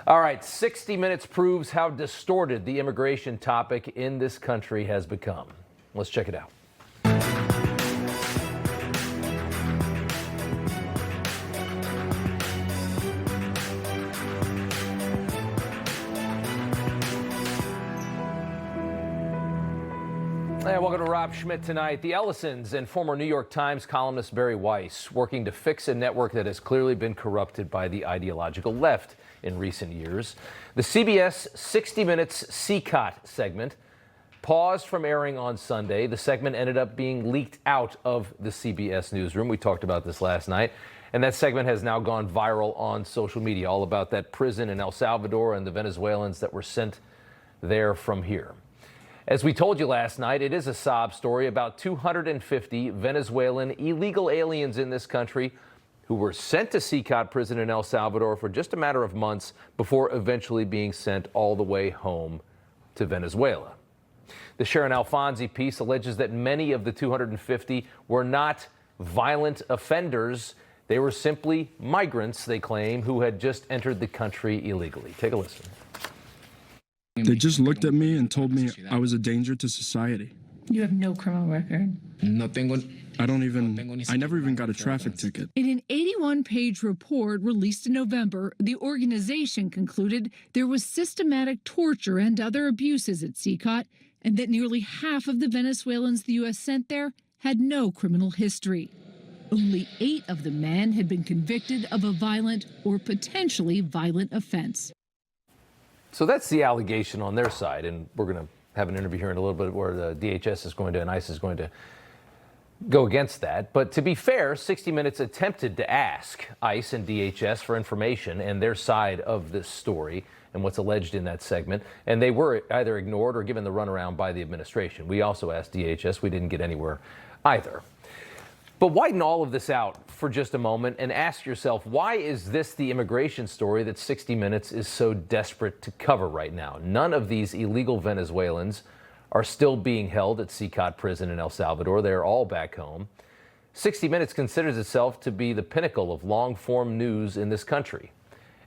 All right, 60 Minutes proves how distorted the immigration topic in this country has become. Let's check it out. Hey, welcome to Rob Schmitt Tonight. The Ellisons and former New York Times columnist Bari Weiss working to fix a network that has clearly been corrupted by the ideological left in recent years. The CBS 60 Minutes Cecot segment paused from airing on Sunday. The segment ended up being leaked out of the CBS newsroom. We talked about this last night. And that segment has now gone viral on social media, all about that prison in El Salvador and the Venezuelans that were sent there from here. As we told you last night, it is a sob story about 250 Venezuelan illegal aliens in this country who were sent to Cecot prison in El Salvador for just a matter of months before eventually being sent all the way home to Venezuela. The Sharon Alfonsi piece alleges that many of the 250 were not violent offenders. They were simply migrants, they claim, who had just entered the country illegally. Take a listen. They just looked at me and told me I was a danger to society. You have no criminal record. I never even got a traffic ticket. In an 81-page report released in November, the organization concluded there was systematic torture and other abuses at Cecot, and that nearly half of the Venezuelans the U.S. sent there had no criminal history. Only 8 of the men had been convicted of a violent or potentially violent offense. So that's the allegation on their side, and we're going to have an interview here in a little bit where the DHS is going to, and ICE is going to go against that. But to be fair, 60 Minutes attempted to ask ICE and DHS for information and their side of this story and what's alleged in that segment, and they were either ignored or given the runaround by the administration. We also asked DHS. We didn't get anywhere either. But widen all of this out for just a moment and ask yourself, why is this the immigration story that 60 Minutes is so desperate to cover right now? None of these illegal Venezuelans are still being held at Cecot prison in El Salvador. They're all back home. 60 Minutes considers itself to be the pinnacle of long-form news in this country.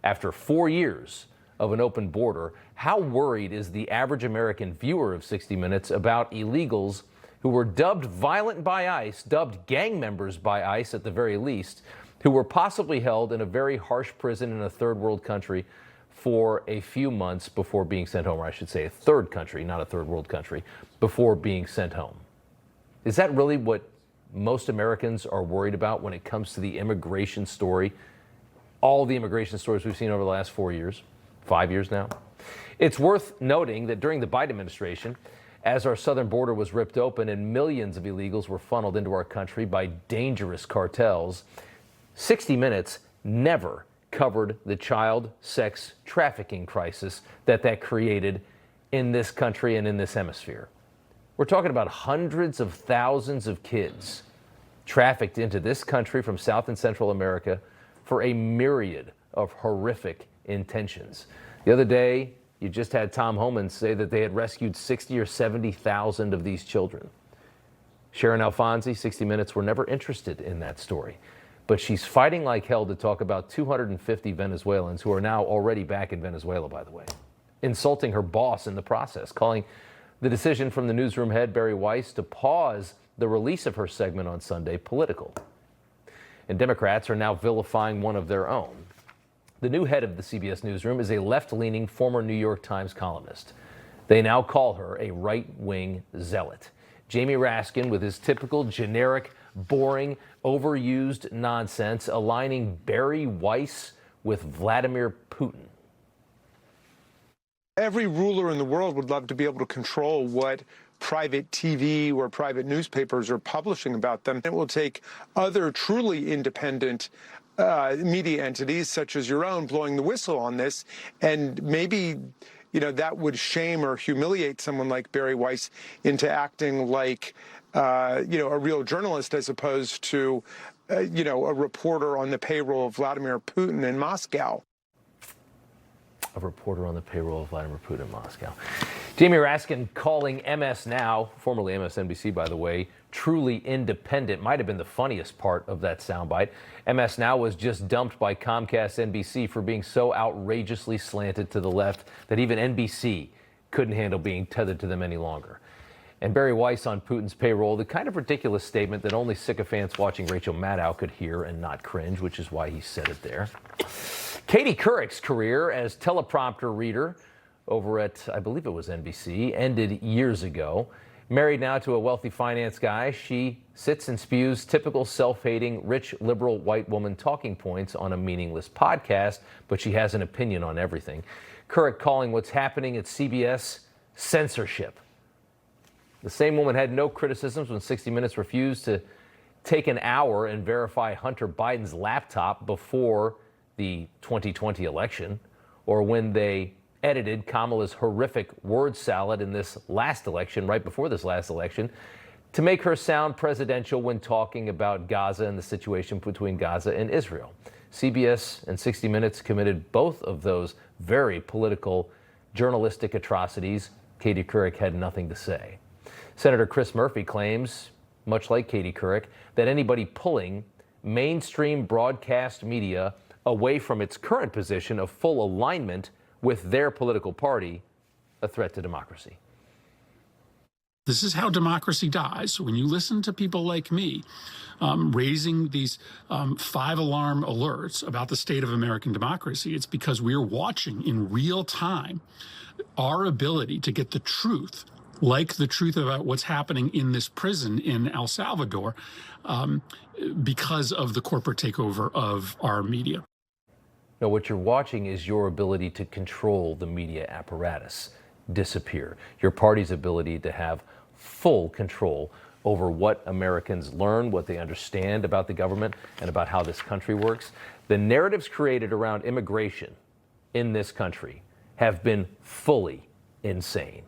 After 4 years of an open border, how worried is the average American viewer of 60 Minutes about illegals who were dubbed violent by ICE, dubbed gang members by ICE at the very least, who were possibly held in a very harsh prison in a third world country for a few months before being sent home, or I should say a third country, not a third world country, before being sent home? Is that really what most Americans are worried about when it comes to the immigration story? All the immigration stories we've seen over the last 4 years, 5 years now. It's worth noting that during the Biden administration, as our southern border was ripped open and millions of illegals were funneled into our country by dangerous cartels, 60 Minutes never covered the child sex trafficking crisis that created in this country and in this hemisphere. We're talking about hundreds of thousands of kids trafficked into this country from South and Central America for a myriad of horrific intentions. The other day, you just had Tom Homan say that they had rescued 60 or 70,000 of these children. Sharon Alfonsi, 60 Minutes, were never interested in that story. But she's fighting like hell to talk about 250 Venezuelans who are now already back in Venezuela, by the way, insulting her boss in the process, calling the decision from the newsroom head, Bari Weiss, to pause the release of her segment on Sunday political. And Democrats are now vilifying one of their own. The new head of the CBS newsroom is a left-leaning former New York Times columnist. They now call her a right-wing zealot. Jamie Raskin, with his typical generic, boring, overused nonsense, aligning Bari Weiss with Vladimir Putin. Every ruler in the world would love to be able to control what private TV or private newspapers are publishing about them. It will take other truly independent media entities such as your own blowing the whistle on this, and maybe that would shame or humiliate someone like Bari Weiss into acting like a real journalist as opposed to a reporter on the payroll of Vladimir Putin in Moscow. A reporter on the payroll of Vladimir Putin in Moscow. Jamie Raskin calling MS Now, formerly MSNBC, by the way, truly independent. Might have been the funniest part of that soundbite. MS Now was just dumped by Comcast NBC for being so outrageously slanted to the left that even NBC couldn't handle being tethered to them any longer. And Barry Weiss on Putin's payroll, the kind of ridiculous statement that only sycophants watching Rachel Maddow could hear and not cringe, which is why he said it there. Katie Couric's career as teleprompter reader over at, I believe it was NBC, ended years ago. Married now to a wealthy finance guy, she sits and spews typical self-hating, rich, liberal white woman talking points on a meaningless podcast, but she has an opinion on everything. Couric calling what's happening at CBS censorship. The same woman had no criticisms when 60 Minutes refused to take an hour and verify Hunter Biden's laptop before the 2020 election, or when they edited Kamala's horrific word salad in this last election, right before this last election, to make her sound presidential when talking about Gaza and the situation between Gaza and Israel. CBS and 60 Minutes committed both of those very political journalistic atrocities. Katie Couric had nothing to say. Senator Chris Murphy claims, much like Katie Couric, that anybody pulling mainstream broadcast media away from its current position of full alignment with their political party, a threat to democracy. This is how democracy dies. When you listen to people like me raising these 5-alarm alerts about the state of American democracy, it's because we're watching in real time our ability to get the truth, like the truth about what's happening in this prison in El Salvador, because of the corporate takeover of our media. No, what you're watching is your ability to control the media apparatus disappear. Your party's ability to have full control over what Americans learn, what they understand about the government, and about how this country works. The narratives created around immigration in this country have been fully insane,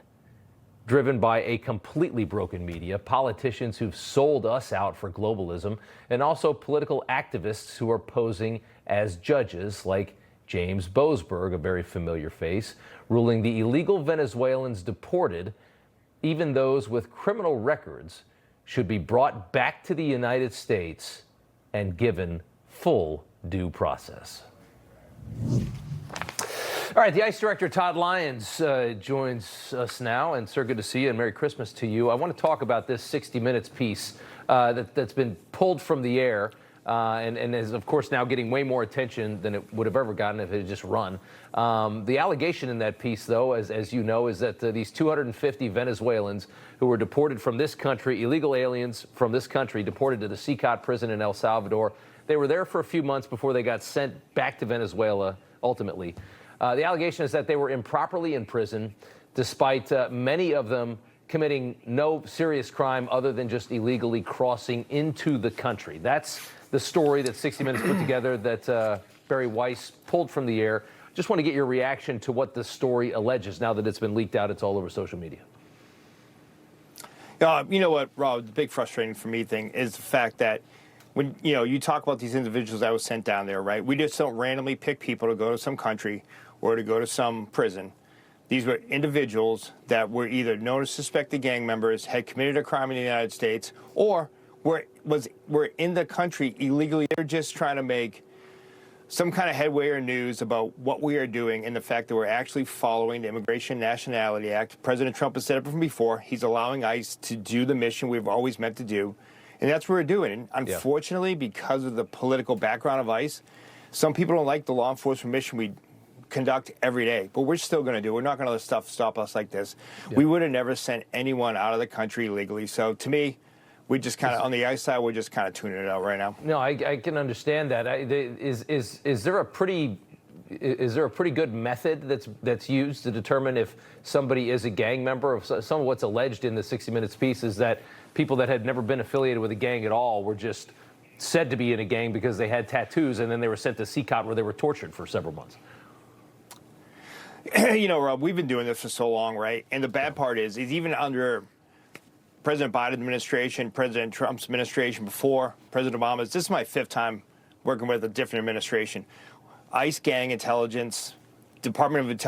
driven by a completely broken media, politicians who've sold us out for globalism, and also political activists who are posing as judges, like James Boasberg, a very familiar face, ruling the illegal Venezuelans deported, even those with criminal records, should be brought back to the United States and given full due process. All right, the ICE Director Todd Lyons joins us now. And sir, good to see you and Merry Christmas to you. I want to talk about this 60 Minutes piece that's been pulled from the air and is, of course, now getting way more attention than it would have ever gotten if it had just run. The allegation in that piece, though, as you know, is that these 250 Venezuelans who were deported from this country, illegal aliens from this country, deported to the Cecot prison in El Salvador, they were there for a few months before they got sent back to Venezuela, ultimately. The allegation is that they were improperly in prison, despite many of them committing no serious crime other than just illegally crossing into the country. That's the story that 60 Minutes put together that Barry Weiss pulled from the air. Just want to get your reaction to what the story alleges now that it's been leaked out. It's all over social media. You know what, Rob, the big frustrating for me thing is the fact that when, you talk about these individuals that was sent down there, right? We just don't randomly pick people to go to some country or to go to some prison. These were individuals that were either known as suspected gang members, had committed a crime in the United States, or were in the country illegally. They're just trying to make some kind of headway or news about what we are doing and the fact that we're actually following the Immigration and Nationality Act. President Trump has said it from before. He's allowing ICE to do the mission we've always meant to do. And that's what we're doing. And unfortunately, because of the political background of ICE, some people don't like the law enforcement mission we conduct every day, but we're still going to do. We're not going to let stuff stop us like this. We would have never sent anyone out of the country illegally. So to me, we just kind of, on the ICE side, we're just kind of tuning it out right now. No, I can understand that. Is there a pretty good method that's used to determine if somebody is a gang member? Some of what's alleged in the 60 Minutes piece is that people that had never been affiliated with a gang at all were just said to be in a gang because they had tattoos, and then they were sent to Cecot where they were tortured for several months. Rob, we've been doing this for so long, right? And the bad part is even under President Biden's administration, President Trump's administration before, President Obama's, this is my 5th time working with a different administration. ICE gang intelligence Department of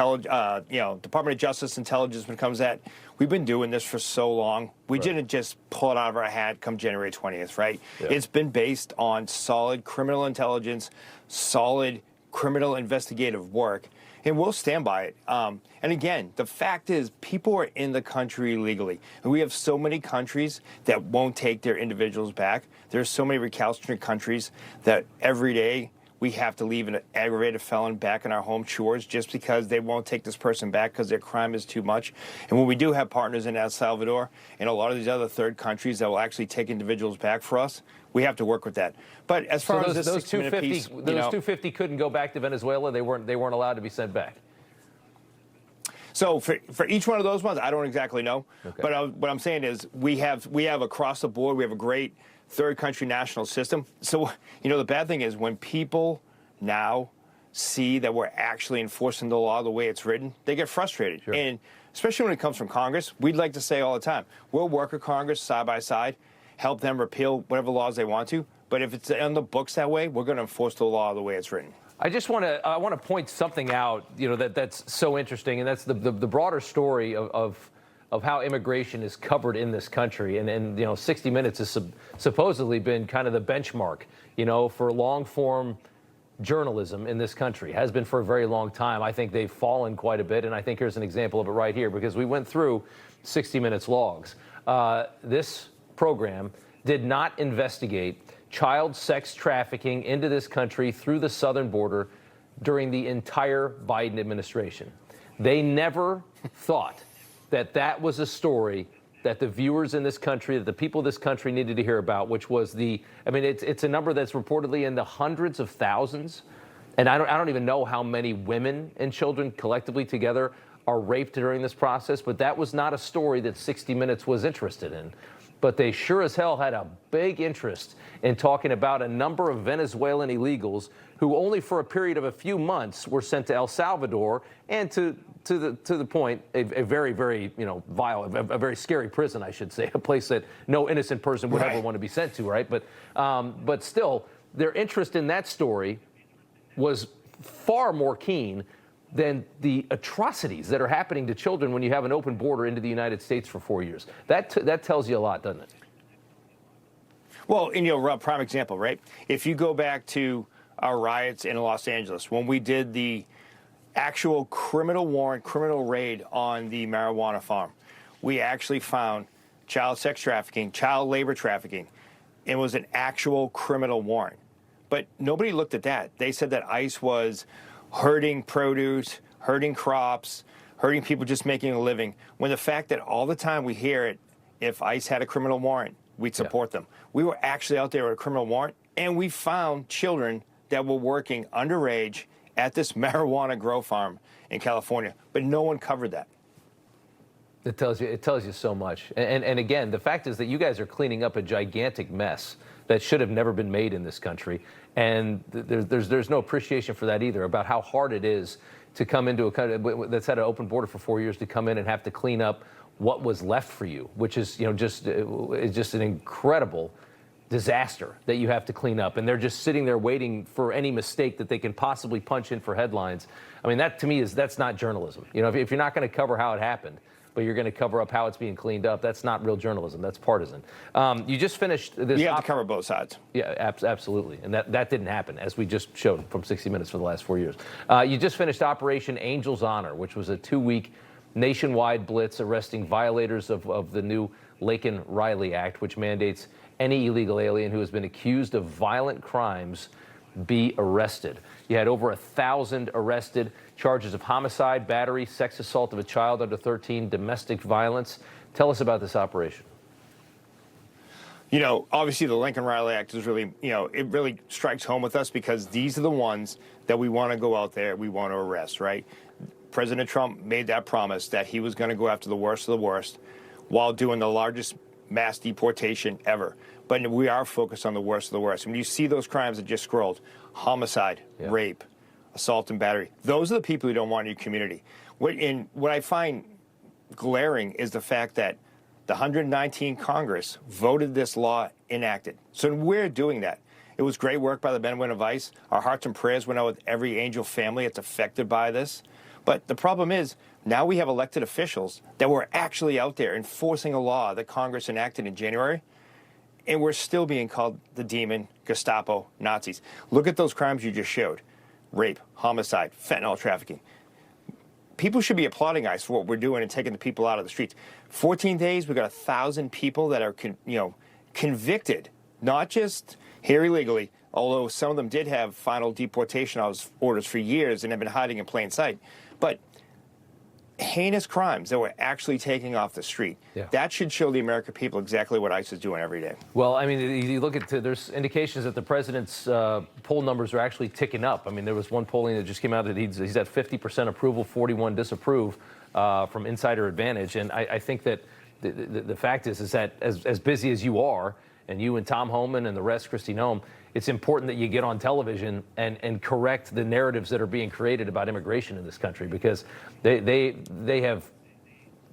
Department of Justice Intelligence when it comes to that. We've been doing this for so long. We didn't just pull it out of our hat come January 20th, right? Yeah. It's been based on solid criminal intelligence, solid criminal investigative work, and we'll stand by it. And again, the fact is people are in the country legally. And we have so many countries that won't take their individuals back. There's so many recalcitrant countries that every day we have to leave an aggravated felon back in our home shores just because they won't take this person back because their crime is too much. And when we do have partners in El Salvador and a lot of these other third countries that will actually take individuals back for us, we have to work with that. But as far as those 250 couldn't go back to Venezuela. They weren't allowed to be sent back. So for each one of those ones, I don't exactly know. Okay. But what I'm saying is we have across the board, we have a great third country national system. So, the bad thing is when people now see that we're actually enforcing the law the way it's written, they get frustrated. Sure. And especially when it comes from Congress, we'd like to say all the time, we'll work with Congress side by side, help them repeal whatever laws they want to. But if it's on the books that way, we're going to enforce the law the way it's written. I want to point something out, that's so interesting, and that's the broader story of how immigration is covered in this country. And 60 Minutes has supposedly been kind of the benchmark, for long-form journalism in this country. Has been for a very long time. I think they've fallen quite a bit, and I think here's an example of it right here, because we went through 60 Minutes logs. This program did not investigate child sex trafficking into this country through the southern border during the entire Biden administration. They never thought that was a story that the viewers in this country, that the people of this country needed to hear about, which was it's a number that's reportedly in the hundreds of thousands. And I don't even know how many women and children collectively together are raped during this process, but that was not a story that 60 Minutes was interested in. But they sure as hell had a big interest in talking about a number of Venezuelan illegals who only for a period of a few months were sent to El Salvador and to the point, a very, very, vile, a very scary prison, I should say, a place that no innocent person would ever want to be sent to, right? But still, their interest in that story was far more keen than the atrocities that are happening to children when you have an open border into the United States for 4 years. That tells you a lot, doesn't it? Well, and Rob, prime example, right? If you go back to our riots in Los Angeles, when we did the actual criminal warrant, criminal raid on the marijuana farm, we actually found child sex trafficking, child labor trafficking. It was an actual criminal warrant. But nobody looked at that. They said that ICE was hurting produce, hurting crops, hurting people just making a living, when the fact that all the time we hear it, if ICE had a criminal warrant, we'd support them. We were actually out there with a criminal warrant, and we found children that were working underage at this marijuana grow farm in California, but no one covered that. It tells you so much. And again, the fact is that you guys are cleaning up a gigantic mess that should have never been made in this country. And there's no appreciation for that either, about how hard it is to come into a country that's had an open border for 4 years, to come in and have to clean up what was left for you, which is, just an incredible disaster that you have to clean up. And they're just sitting there waiting for any mistake that they can possibly punch in for headlines. I mean, that to me that's not journalism. If you're not going to cover how it happened, but you're going to cover up how it's being cleaned up, that's not real journalism. That's partisan. You just finished this. You have to cover both sides. Yeah, absolutely. And that didn't happen, as we just showed from 60 Minutes for the last 4 years. You just finished Operation Angel's Honor, which was a 2-week nationwide blitz arresting violators of the new Laken-Riley Act, which mandates any illegal alien who has been accused of violent crimes be arrested. You had over 1,000 arrested, charges of homicide, battery, sex assault of a child under 13, domestic violence. Tell us about this operation. Obviously the Laken-Riley Act is really, it really strikes home with us, because these are the ones that we want to go out there, we want to arrest, right? President Trump made that promise that he was going to go after the worst of the worst while doing the largest mass deportation ever. But we are focused on the worst of the worst. When you see those crimes that just scrolled, homicide, rape, assault and battery, those are the people you don't want in your community. What I find glaring is the fact that the 119 Congress voted this law enacted. So we're doing that. It was great work by the men and women of ICE. Our hearts and prayers went out with every Angel family that's affected by this. But the problem is, now we have elected officials that were actually out there enforcing a law that Congress enacted in January, and we're still being called the demon, Gestapo, Nazis. Look at those crimes you just showed. Rape, homicide, fentanyl trafficking. People should be applauding ICE for what we're doing and taking the people out of the streets. 14 days, we've got 1,000 people that are convicted, not just here illegally, although some of them did have final deportation orders for years and have been hiding in plain sight. But heinous crimes that we're actually taking off the street. Yeah. That should show the American people exactly what ICE is doing every day. Well, I mean, you look at, there's indications that the president's poll numbers are actually ticking up. I mean, there was one polling that just came out that he's at 50% approval, 41 disapprove from Insider Advantage. And I think that the fact is that as busy as you are, and you and Tom Homan and the rest, Kristi Noem, it's important that you get on television and correct the narratives that are being created about immigration in this country, because they have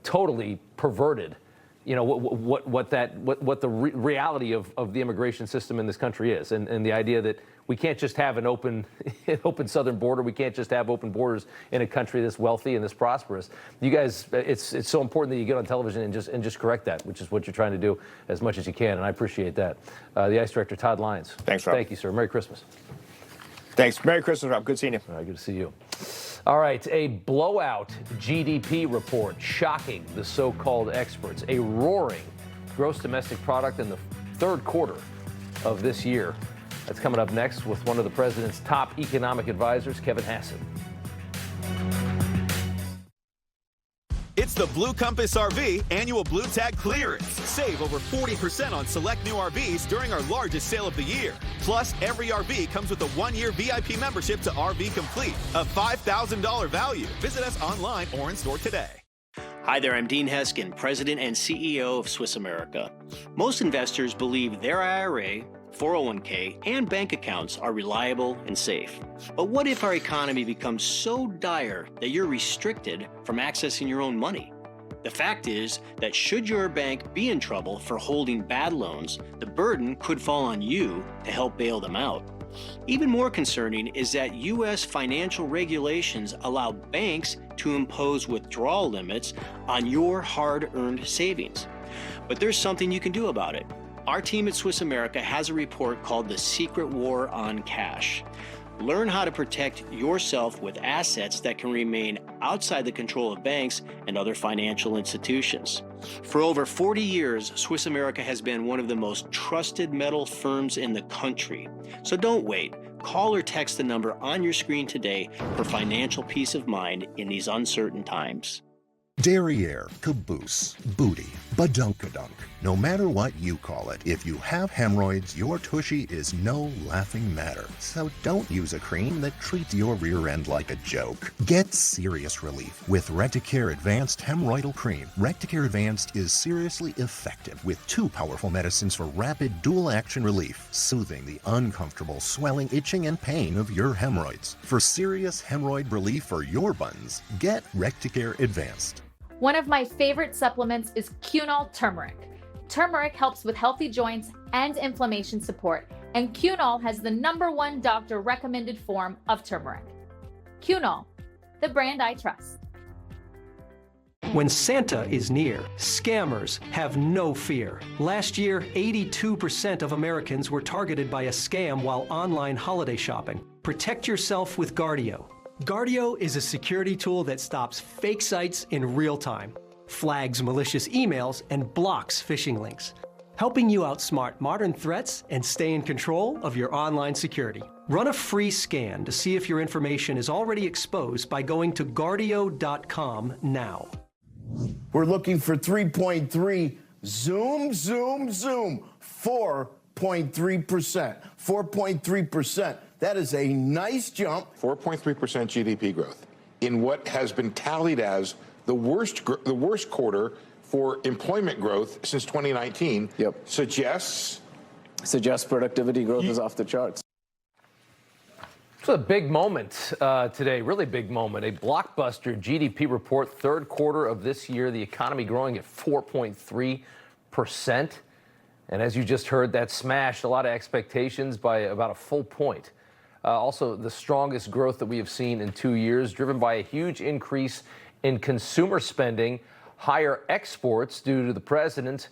totally perverted, what the reality of the immigration system in this country is, and the idea that we can't just have an open southern border. We can't just have open borders in a country that's wealthy and this prosperous. You guys, it's so important that you get on television and just correct that, which is what you're trying to do as much as you can, and I appreciate that. The ICE Director, Todd Lyons. Thanks, Rob. Thank you, sir. Merry Christmas. Thanks. Merry Christmas, Rob. Good seeing you. All right, good to see you. All right, a blowout GDP report shocking the so-called experts. A roaring gross domestic product in the third quarter of this year. That's coming up next with one of the president's top economic advisors, Kevin Hassett. It's the Blue Compass RV annual Blue Tag clearance. Save over 40% on select new RVs during our largest sale of the year. Plus, every RV comes with a 1-year VIP membership to RV Complete, a $5,000 value. Visit us online or in store today. Hi there, I'm Dean Heskin, President and CEO of Swiss America. Most investors believe their IRA, 401k, and bank accounts are reliable and safe. But what if our economy becomes so dire that you're restricted from accessing your own money? The fact is that should your bank be in trouble for holding bad loans, the burden could fall on you to help bail them out. Even more concerning is that U.S. financial regulations allow banks to impose withdrawal limits on your hard-earned savings. But there's something you can do about it. Our team at Swiss America has a report called The Secret War on Cash. Learn how to protect yourself with assets that can remain outside the control of banks and other financial institutions. For over 40 years, Swiss America has been one of the most trusted metal firms in the country. So don't wait. Call or text the number on your screen today for financial peace of mind in these uncertain times. Derriere, caboose, booty, badunkadunk. No matter what you call it, if you have hemorrhoids, your tushy is no laughing matter. So don't use a cream that treats your rear end like a joke. Get serious relief with Recticare Advanced Hemorrhoidal Cream. Recticare Advanced is seriously effective with 2 powerful medicines for rapid dual-action relief, soothing the uncomfortable swelling, itching, and pain of your hemorrhoids. For serious hemorrhoid relief for your buns, get Recticare Advanced. One of my favorite supplements is Cunol Turmeric. Turmeric helps with healthy joints and inflammation support, and Cunol has the #1 doctor-recommended form of turmeric. Cunol, the brand I trust. When Santa is near, scammers have no fear. Last year, 82% of Americans were targeted by a scam while online holiday shopping. Protect yourself with Guardio. Guardio is a security tool that stops fake sites in real time, flags malicious emails, and blocks phishing links, helping you outsmart modern threats and stay in control of your online security. Run a free scan to see if your information is already exposed by going to Guardio.com now. We're looking for 3.3. Zoom, zoom, zoom. 4.3%. 4.3%. That is a nice jump. 4.3% GDP growth in what has been tallied as the worst quarter for employment growth since 2019. Suggests productivity growth is off the charts. It's a big moment today, really big moment. A blockbuster GDP report, third quarter of this year, the economy growing at 4.3%. And as you just heard, that smashed a lot of expectations by about a full point. Also, the strongest growth that we have seen in 2 years, driven by a huge increase in consumer spending, higher exports due to the president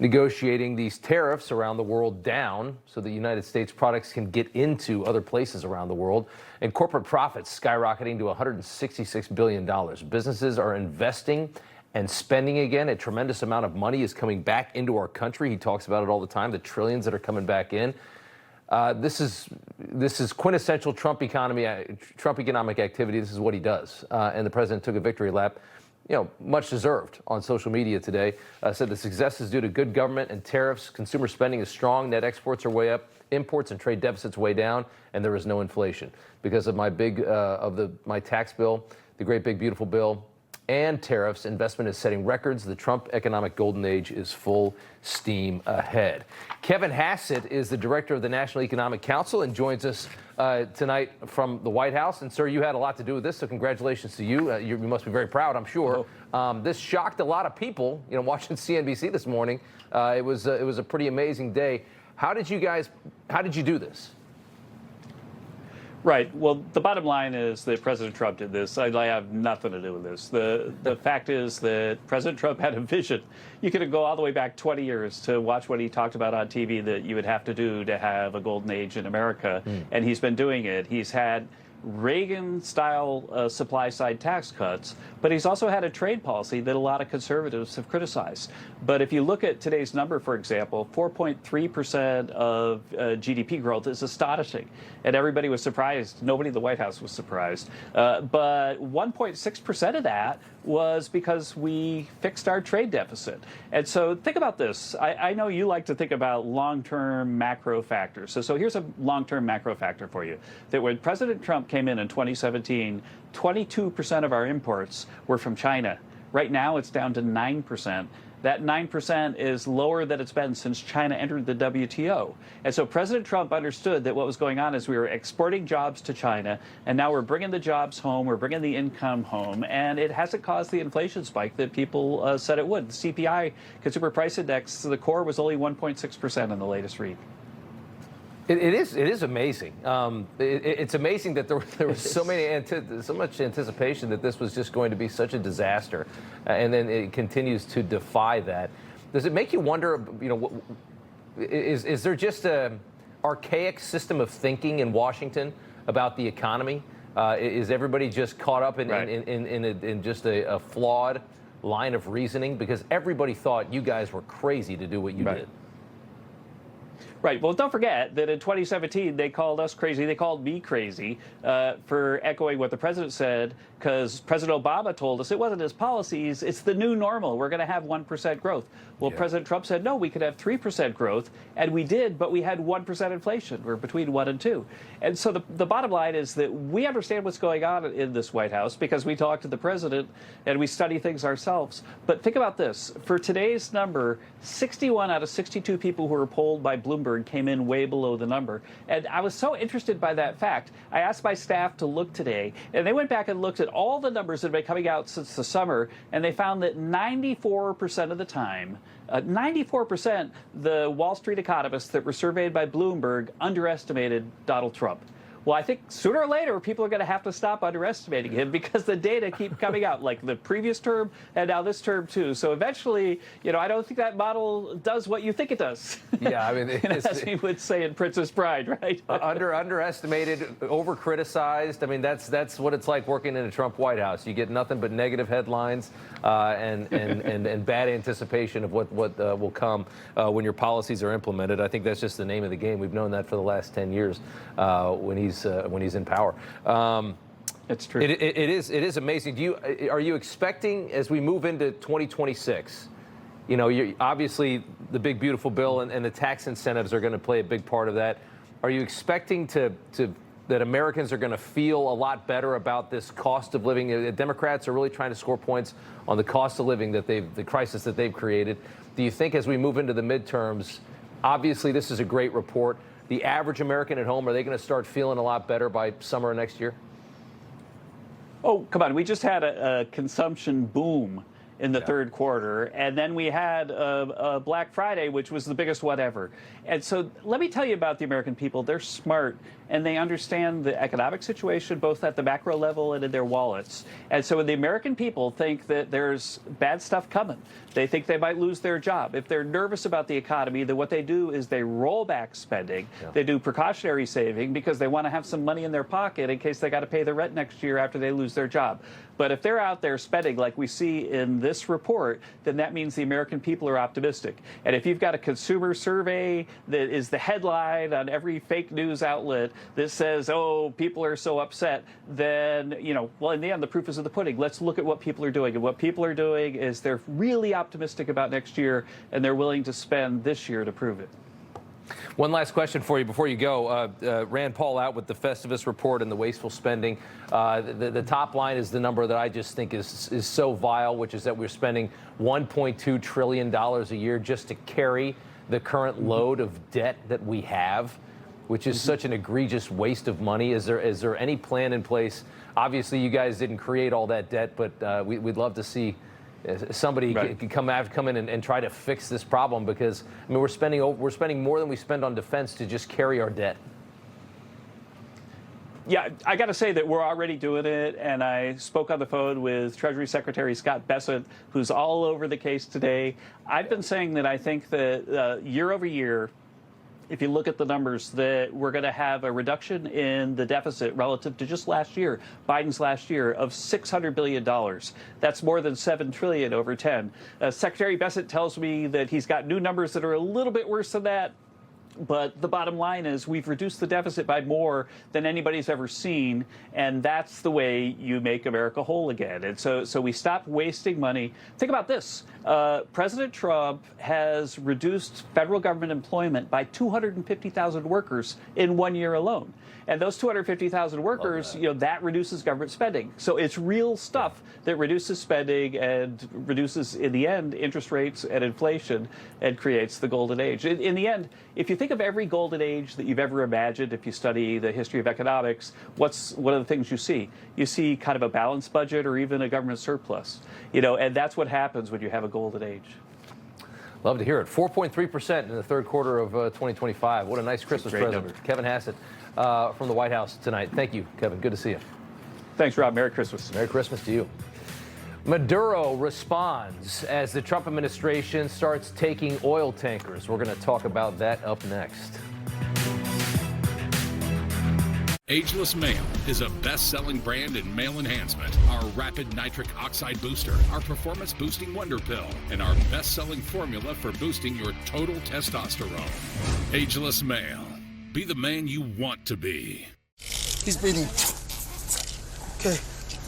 negotiating these tariffs around the world down so the United States products can get into other places around the world, and corporate profits skyrocketing to $166 billion. Businesses are investing and spending again. A tremendous amount of money is coming back into our country. He talks about it all the time, the trillions that are coming back in. This is quintessential Trump economic activity. This is what he does. And the president took a victory lap, much deserved, on social media today. Said the success is due to good government and tariffs. Consumer spending is strong. Net exports are way up. Imports and trade deficits way down. And there is no inflation because of my tax bill, the great big beautiful bill, and tariffs. Investment is setting records. The Trump economic golden age is full steam ahead. Kevin Hassett is the director of the National Economic Council and joins us tonight from the White House. And, sir, you had a lot to do with this, so congratulations to you. You must be very proud, I'm sure. This shocked a lot of people, watching CNBC this morning. It was a pretty amazing day. How did you do this? Right. Well, the bottom line is that President Trump did this. I have nothing to do with this. The fact is that President Trump had a vision. You could go all the way back 20 years to watch what he talked about on TV that you would have to do to have a golden age in America. And he's been doing it. He's had Reagan-style supply-side tax cuts, but he's also had a trade policy that a lot of conservatives have criticized. But if you look at today's number, for example, 4.3% of GDP growth is astonishing, and everybody was surprised. Nobody in the White House was surprised. But 1.6% of that was because we fixed our trade deficit. And so think about this. I know you like to think about long-term macro factors. So here's a long-term macro factor for you. That when President Trump came in 2017, 22% of our imports were from China. Right now, it's down to 9%. That 9% is lower than it's been since China entered the WTO. And so President Trump understood that what was going on is we were exporting jobs to China, and now we're bringing the jobs home, we're bringing the income home, and it hasn't caused the inflation spike that people said it would. The CPI, Consumer Price Index, the core was only 1.6% in the latest read. It is amazing. It's amazing that there was so much anticipation that this was just going to be such a disaster, and then it continues to defy that. Does it make you wonder? Is there just an archaic system of thinking in Washington about the economy? Is everybody just caught up in just a flawed line of reasoning? Because everybody thought you guys were crazy to do what you did. Right. Well, don't forget that in 2017, they called us crazy. They called me crazy for echoing what the president said, because President Obama told us it wasn't his policies. It's the new normal. We're going to have 1% growth. Well, President Trump said, no, we could have 3% growth. And we did, but we had 1% inflation. We're between 1 and 2. And so the bottom line is that we understand what's going on in this White House because we talk to the president and we study things ourselves. But think about this. For today's number, 61 out of 62 people who were polled by Bloomberg came in way below the number. And I was so interested by that fact. I asked my staff to look today, and they went back and looked at all the numbers that have been coming out since the summer, and they found that 94% of the time, 94%, the Wall Street economists that were surveyed by Bloomberg underestimated Donald Trump. Well, I think sooner or later, people are going to have to stop underestimating him because the data keep coming out, like the previous term and now this term, too. So eventually, I don't think that model does what you think it does. Yeah, I mean, as he would say in Princess Bride, right? Underestimated, over-criticized. I mean, that's what it's like working in a Trump White House. You get nothing but negative headlines and bad anticipation of what will come when your policies are implemented. I think that's just the name of the game. We've known that for the last 10 years when he's in power. It's true. It is amazing. Are you expecting, as we move into 2026, obviously the big beautiful bill and the tax incentives are going to play a big part of that. Are you expecting that Americans are going to feel a lot better about this cost of living? Democrats are really trying to score points on the cost of living the crisis that they've created. Do you think as we move into the midterms, obviously this is a great report, the average American at home, are they going to start feeling a lot better by summer of next year? Oh, come on. We just had a consumption boom in the third quarter, and then we had a Black Friday, which was the biggest one ever. And so let me tell you about the American people. They're smart, and they understand the economic situation both at the macro level and in their wallets. And so when the American people think that there's bad stuff coming, they think they might lose their job. If they're nervous about the economy, then what they do is they roll back spending. Yeah. They do precautionary saving because they want to have some money in their pocket in case they got to pay the rent next year after they lose their job. But if they're out there spending like we see in this report, then that means the American people are optimistic. And if you've got a consumer survey that is the headline on every fake news outlet that says, oh, people are so upset, then, well, in the end, the proof is in the pudding. Let's look at what people are doing. And what people are doing is they're really optimistic about next year, and they're willing to spend this year to prove it. One last question for you before you go. Rand Paul out with the Festivus report and the wasteful spending. The top line is the number that I just think is so vile, which is that we're spending $1.2 trillion a year just to carry the current load of debt that we have, which is such an egregious waste of money. Is there any plan in place? Obviously, you guys didn't create all that debt, but we'd love to see somebody can come in and try to fix this problem, because I mean we're spending more than we spend on defense to just carry our debt. Yeah, I got to say that we're already doing it, and I spoke on the phone with Treasury Secretary Scott Bessent, who's all over the case today. I've been saying that I think that year over year, if you look at the numbers, that we're going to have a reduction in the deficit relative to just last year, Biden's last year, of $600 billion. That's more than $7 trillion over 10. Secretary Bessent tells me that he's got new numbers that are a little bit worse than that. But the bottom line is we've reduced the deficit by more than anybody's ever seen, and that's the way you make America whole again. And so we stop wasting money. Think about this. President Trump has reduced federal government employment by 250,000 workers in 1 year alone. And those 250,000 workers, that reduces government spending. So it's real stuff that reduces spending and reduces, in the end, interest rates and inflation and creates the golden age. In the end, if you think of every golden age that you've ever imagined, if you study the history of economics, what's one of the things you see? You see kind of a balanced budget or even a government surplus, and that's what happens when you have a golden age. Love to hear it. 4.3% in the third quarter of 2025. What a nice Christmas present. Number. Kevin Hassett from the White House tonight. Thank you, Kevin. Good to see you. Thanks, Rob. Merry Christmas. Merry Christmas to you. Maduro responds as the Trump administration starts taking oil tankers. We're going to talk about that up next. Ageless Male is a best-selling brand in male enhancement. Our Rapid Nitric Oxide Booster, our performance-boosting Wonder Pill, and our best-selling formula for boosting your total testosterone. Ageless Male. Be the man you want to be. He's bleeding. Okay,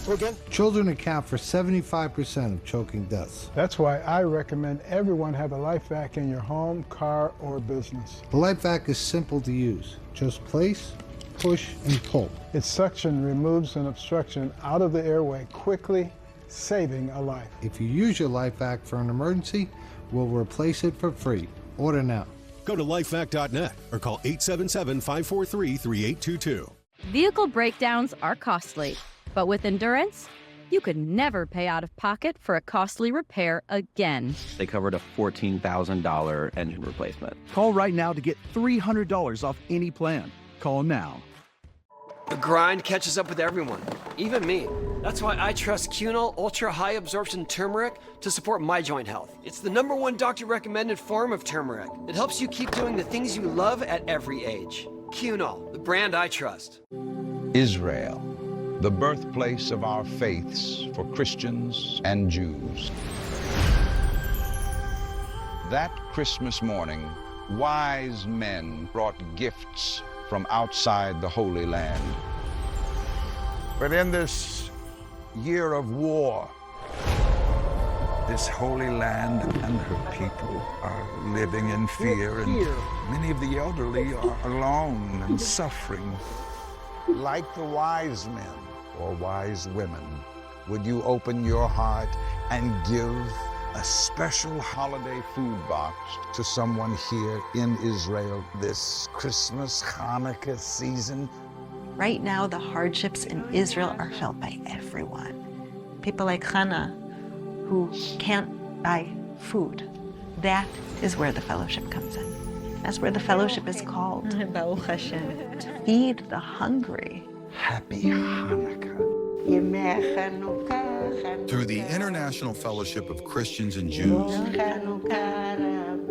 we're good. Children account for 75% of choking deaths. That's why I recommend everyone have a life vac in your home, car, or business. The life vac is simple to use. Just place, push, and pull. Its suction removes an obstruction out of the airway quickly, saving a life. If you use your life vac for an emergency, we'll replace it for free. Order now. Go to lifevac.net or call 877-543-3822. Vehicle breakdowns are costly, but with Endurance, you could never pay out of pocket for a costly repair again. They covered a $14,000 engine replacement. Call right now to get $300 off any plan. Call now. The grind catches up with everyone, even me. That's why I trust Cunol Ultra High Absorption Turmeric to support my joint health. It's the #1 doctor-recommended form of turmeric. It helps you keep doing the things you love at every age. Cunol, the brand I trust. Israel, the birthplace of our faiths for Christians and Jews. That Christmas morning, wise men brought gifts from outside the Holy Land. But in this year of war, this Holy Land and her people are living in fear, and many of the elderly are alone and suffering. Like the wise men or wise women, would you open your heart and give a special holiday food box to someone here in Israel this Christmas, Hanukkah season? Right now, the hardships in Israel are felt by everyone. People like Hannah, who can't buy food. That is where the fellowship comes in. That's where the fellowship is called. To feed the hungry. Happy Hanukkah. Through the International Fellowship of Christians and Jews,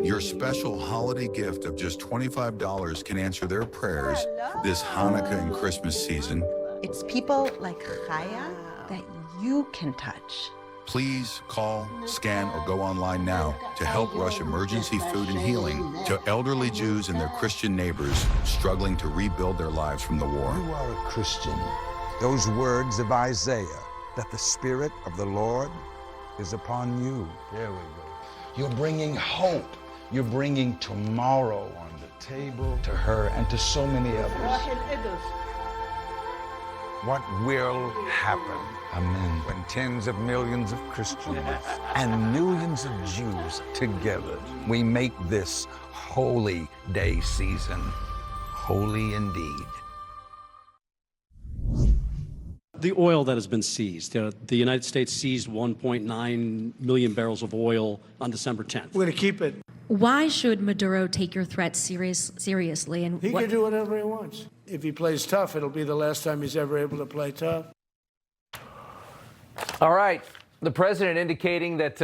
your special holiday gift of just $25 can answer their prayers this Hanukkah and Christmas season. It's people like Chaya that you can touch. Please call, scan, or go online now to help rush emergency food and healing to elderly Jews and their Christian neighbors struggling to rebuild their lives from the war. You are a Christian. Those words of Isaiah, that the Spirit of the Lord is upon you. There we go. You're bringing hope. You're bringing tomorrow on the table to her and to so many others. What will happen, amen, when tens of millions of Christians and millions of Jews together, we make this holy day season holy indeed. The oil that has been seized. The United States seized 1.9 million barrels of oil on December 10th. We're going to keep it. Why should Maduro take your threats seriously? And He can do whatever he wants. If he plays tough, it'll be the last time he's ever able to play tough. All right. The president indicating that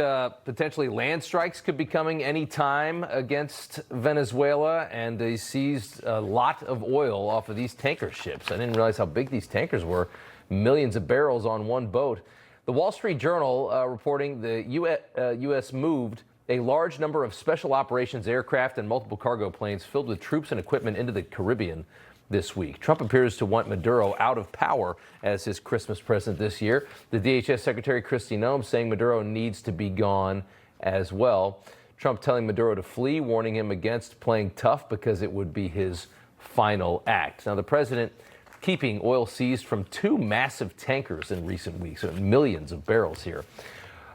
potentially land strikes could be coming any time against Venezuela, and they seized a lot of oil off of these tanker ships. I didn't realize how big these tankers were. Millions of barrels on one boat. The Wall Street Journal reporting the U.S. moved a large number of special operations aircraft and multiple cargo planes filled with troops and equipment into the Caribbean this week. Trump appears to want Maduro out of power as his Christmas present this year. The DHS Secretary Kristi Noem saying Maduro needs to be gone as well. Trump telling Maduro to flee, warning him against playing tough because it would be his final act. Now, the president keeping oil seized from two massive tankers in recent weeks, millions of barrels here.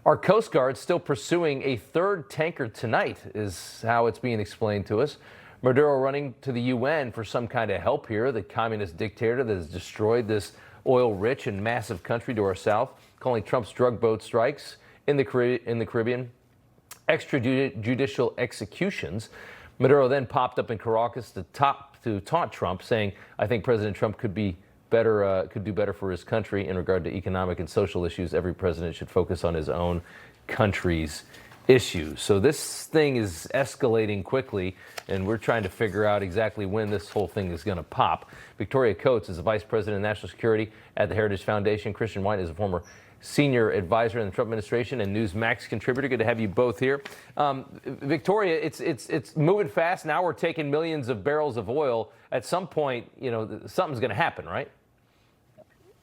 Our Coast Guard still pursuing a third tanker tonight is how it's being explained to us. Maduro running to the UN for some kind of help here, the communist dictator that has destroyed this oil-rich and massive country to our south, calling Trump's drug boat strikes in the Caribbean extrajudicial executions. Maduro then popped up in Caracas to taunt Trump, saying, "I think President Trump could do better for his country in regard to economic and social issues. Every president should focus on his own country's issues." So this thing is escalating quickly, and we're trying to figure out exactly when this whole thing is going to pop. Victoria Coates is the Vice President of National Security at the Heritage Foundation. Christian Whiton is a former senior advisor in the Trump administration and Newsmax contributor. Good to have you both here. Victoria, it's moving fast. Now we're taking millions of barrels of oil. At some point, something's going to happen, right?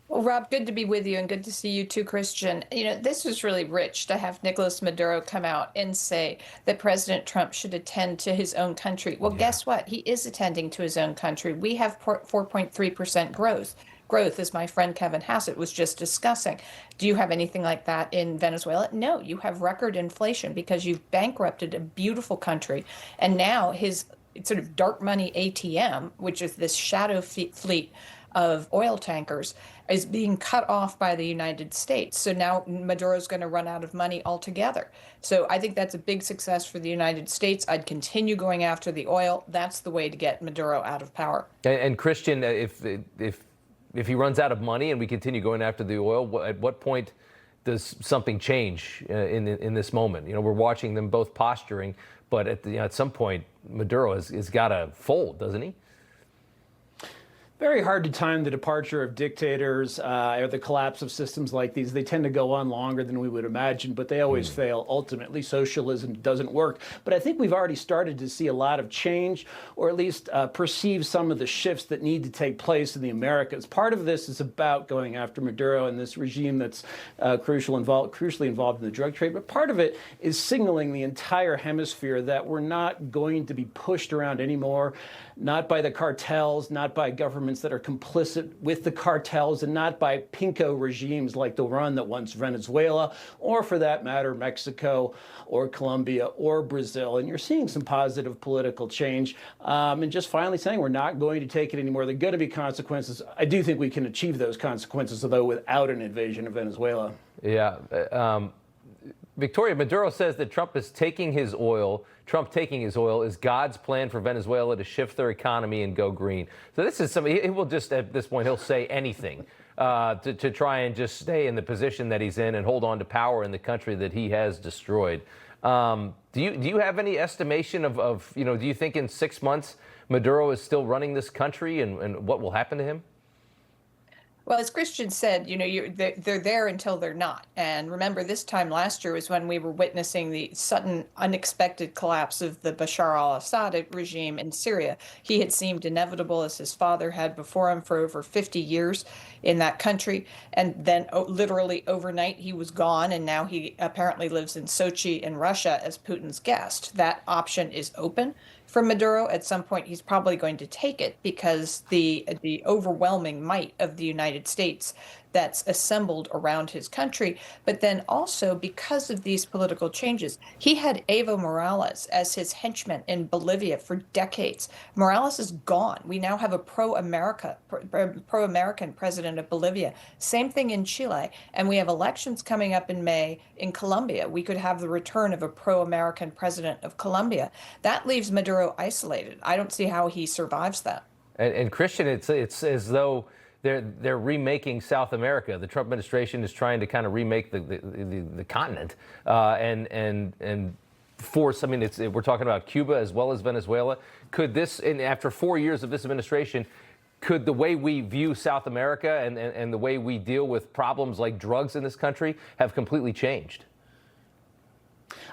Well, Rob, good to be with you and good to see you too, Christian. This was really rich to have Nicolas Maduro come out and say that President Trump should attend to his own country. Well, guess what? He is attending to his own country. We have 4.3% growth, as my friend Kevin Hassett was just discussing. Do you have anything like that in Venezuela? No, you have record inflation because you've bankrupted a beautiful country. And now his sort of dark money ATM, which is this shadow fleet of oil tankers, is being cut off by the United States. So now Maduro's going to run out of money altogether. So I think that's a big success for the United States. I'd continue going after the oil. That's the way to get Maduro out of power. And Christian, if he runs out of money and we continue going after the oil, at what point does something change in this moment? We're watching them both posturing, but at some point, Maduro has got to fold, doesn't he? Very hard to time the departure of dictators or the collapse of systems like these. They tend to go on longer than we would imagine, but they always fail. Ultimately, socialism doesn't work. But I think we've already started to see a lot of change, or at least perceive some of the shifts that need to take place in the Americas. Part of this is about going after Maduro and this regime that's crucially involved in the drug trade. But part of it is signaling the entire hemisphere that we're not going to be pushed around anymore, not by the cartels, not by governments that are complicit with the cartels, and not by pinko regimes like the one that wants Venezuela, or for that matter, Mexico or Colombia or Brazil. And you're seeing some positive political change. And just finally saying we're not going to take it anymore. There are going to be consequences. I do think we can achieve those consequences, although without an invasion of Venezuela. Yeah. Victoria, Maduro says that Trump taking his oil is God's plan for Venezuela to shift their economy and go green. So this is something, he will just, at this point, he'll say anything to try and just stay in the position that he's in and hold on to power in the country that he has destroyed. Do you have any estimation of do you think in 6 months Maduro is still running this country and what will happen to him? Well, as Christian said, they're there until they're not. And remember, this time last year was when we were witnessing the sudden, unexpected collapse of the Bashar al-Assad regime in Syria. He had seemed inevitable, as his father had before him, for over 50 years in that country. And then literally overnight, he was gone. And now he apparently lives in Sochi in Russia as Putin's guest. That option is open for Maduro. At some point, he's probably going to take it because the overwhelming might of the United States that's assembled around his country, but then also because of these political changes. He had Evo Morales as his henchman in Bolivia for decades. Morales is gone. We now have a pro-American president of Bolivia. Same thing in Chile. And we have elections coming up in May in Colombia. We could have the return of a pro-American president of Colombia. That leaves Maduro isolated. I don't see how he survives that. And Christian, it's as though they're remaking South America. The Trump administration is trying to kind of remake the continent and force. I mean, we're talking about Cuba as well as Venezuela. Could this, and after 4 years of this administration, could the way we view South America and the way we deal with problems like drugs in this country have completely changed?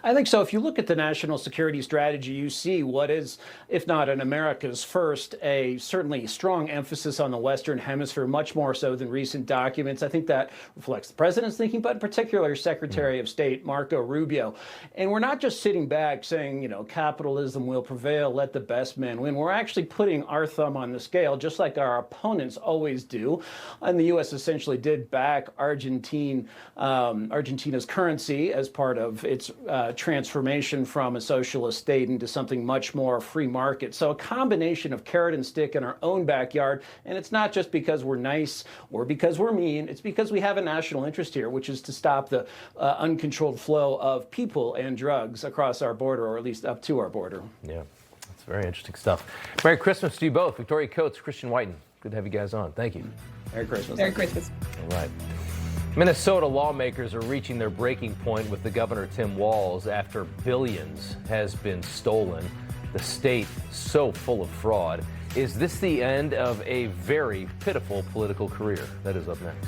I think so. If you look at the national security strategy, you see what is, if not in America's first, a certainly strong emphasis on the Western Hemisphere, much more so than recent documents. I think that reflects the president's thinking, but in particular, Secretary of State Marco Rubio. And we're not just sitting back saying, capitalism will prevail, let the best man win. We're actually putting our thumb on the scale, just like our opponents always do. And the U.S. essentially did back Argentina's currency as part of its transformation from a socialist state into something much more free market. So a combination of carrot and stick in our own backyard. And it's not just because we're nice or because we're mean. It's because we have a national interest here, which is to stop the uncontrolled flow of people and drugs across our border, or at least up to our border. Yeah, that's very interesting stuff. Merry Christmas to you both. Victoria Coates, Christian Whiton. Good to have you guys on. Thank you. Merry Christmas. Merry Christmas. All right. Minnesota lawmakers are reaching their breaking point with the governor, Tim Walz, after billions has been stolen. The state so full of fraud. Is this the end of a very pitiful political career? That is up next.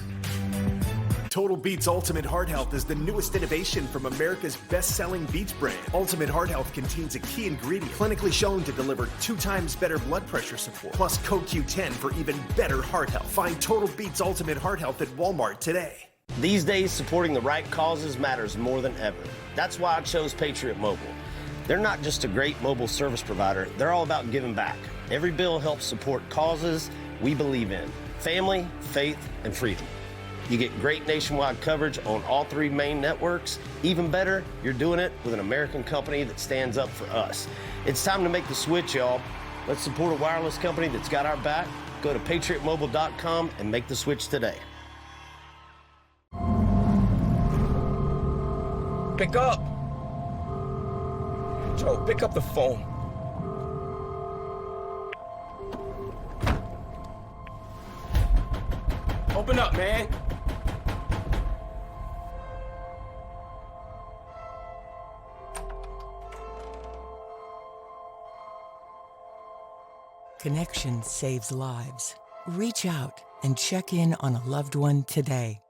Total Beets Ultimate Heart Health is the newest innovation from America's best-selling Beets brand. Ultimate Heart Health contains a key ingredient clinically shown to deliver 2 times better blood pressure support, plus CoQ10 for even better heart health. Find Total Beets Ultimate Heart Health at Walmart today. These days, supporting the right causes matters more than ever. That's why I chose Patriot Mobile. They're not just a great mobile service provider, they're all about giving back. Every bill helps support causes we believe in: family, faith, and freedom. You get great nationwide coverage on all 3 main networks. Even better, you're doing it with an American company that stands up for us. It's time to make the switch, y'all. Let's support a wireless company that's got our back. Go to patriotmobile.com and make the switch today. Pick up! Joe, pick up the phone. Open up, man. Connection saves lives. Reach out and check in on a loved one today.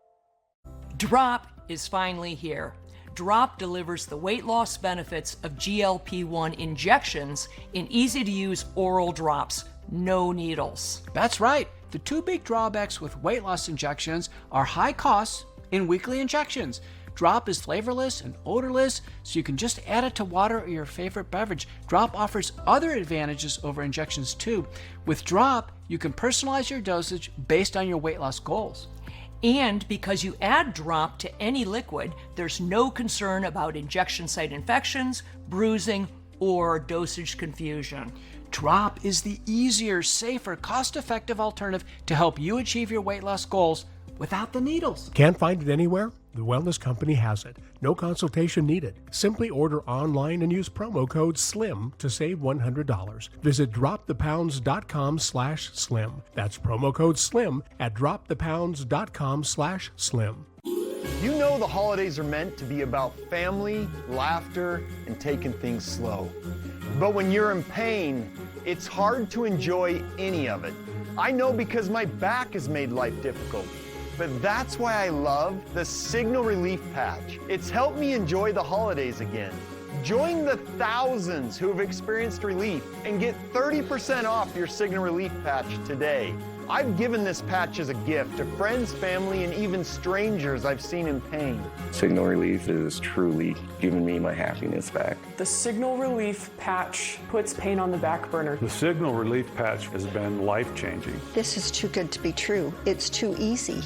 Drop is finally here. Drop delivers the weight loss benefits of GLP-1 injections in easy-to-use oral drops, no needles. That's right. The 2 big drawbacks with weight loss injections are high costs and weekly injections. Drop is flavorless and odorless, so you can just add it to water or your favorite beverage. Drop offers other advantages over injections too. With Drop, you can personalize your dosage based on your weight loss goals. And because you add Drop to any liquid, there's no concern about injection site infections, bruising, or dosage confusion. Drop is the easier, safer, cost-effective alternative to help you achieve your weight loss goals without the needles. Can't find it anywhere? The wellness company Hassett. No consultation needed. Simply order online and use promo code SLIM to save $100. Visit dropthepounds.com/slim. That's promo code SLIM at dropthepounds.com/slim. You know the holidays are meant to be about family, laughter, and taking things slow. But when you're in pain, it's hard to enjoy any of it. I know because my back has made life difficult. But that's why I love the Signal Relief Patch. It's helped me enjoy the holidays again. Join the thousands who have experienced relief and get 30% off your Signal Relief Patch today. I've given this patch as a gift to friends, family, and even strangers I've seen in pain. Signal Relief is truly giving me my happiness back. The Signal Relief Patch puts pain on the back burner. The Signal Relief Patch has been life-changing. This is too good to be true. It's too easy.